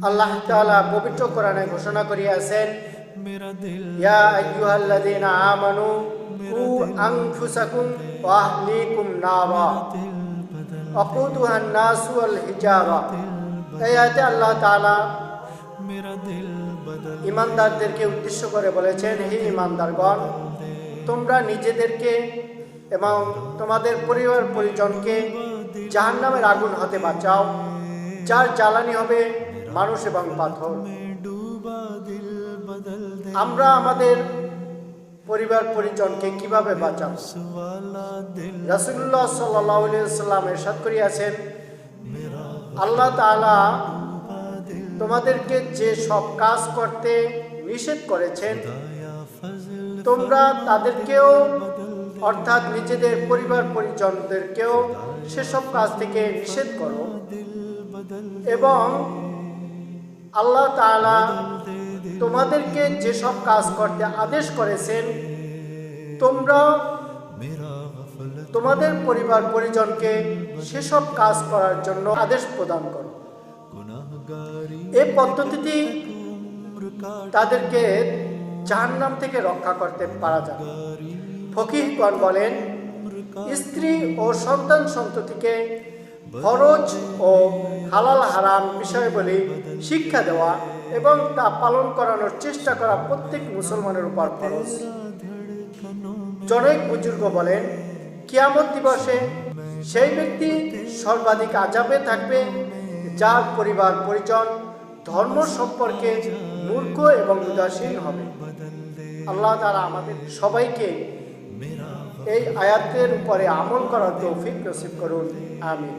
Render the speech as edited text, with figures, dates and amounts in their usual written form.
আল্লাহ তাআলা পবিত্র কোরআনে ঘোষণা করিয়াছেন, ইয়া আইয়ুহাল্লাযীনা আমানু কু আনফুসাকুম ওয়া আহলিকুম নারা ওয়াকুদুহান নাসু ওয়াল হিজারা। এই আয়াতে আল্লাহ তাআলা ঈমানদারদেরকে উদ্দেশ্য করে বলেছেন, হে ঈমানদারগণ, তোমরা নিজেদেরকে এবং তোমাদের পরিবার পরিজনকে জাহান্নামের আগুন হতে বাঁচাও, যার জ্বালানি হবে মানুষ এবং পাথর। আমরা আমাদের পরিবার পরিজনকে কিভাবে বাঁচাবো? রাসূলুল্লাহ সাল্লাল্লাহু আলাইহি ওয়াসাল্লাম ইরশাদ করিয়াছেন, আল্লাহ তাআলা তোমাদেরকে যে সব কাজ করতে নিষেধ করেছেন, তোমরা তাদেরকেও অর্থাৎ নিজেদের পরিবার পরিজনদেরকেও সেসব কাজ থেকে নিষেধ করো। এবং আল্লাহ তাআলা তোমাদেরকে যেসব কাজ করতে আদেশ করেছেন, তোমরা তোমাদের পরিবার পরিজনকে সেসব কাজ করার জন্য আদেশ প্রদান করো। এই পদ্ধতিটি তাদেরকে জাহান্নাম থেকে রক্ষা করতে পারা যাবে। ফকিহগণ বলেন, স্ত্রী ও সন্তান সন্ততিকে ফরজ ও হালাল হারাম বিষয়গুলি শিক্ষা দেওয়া এবং তা পালন করানোর চেষ্টা করা প্রত্যেক মুসলমানের উপর ফরজ। জনৈক বুজুর্গ বলেন, কিয়ামত দিবসে সেই ব্যক্তি সর্বাধিক আযাবে থাকবে যার পরিবার পরিজন ধর্ম সম্পর্কে মূর্খ এবং উদাসীন হবে। আল্লাহ তাআলা আমাদের সবাইকে এই আয়াতের উপরে আমল করার তৌফিক নসিব করুন। আমিন।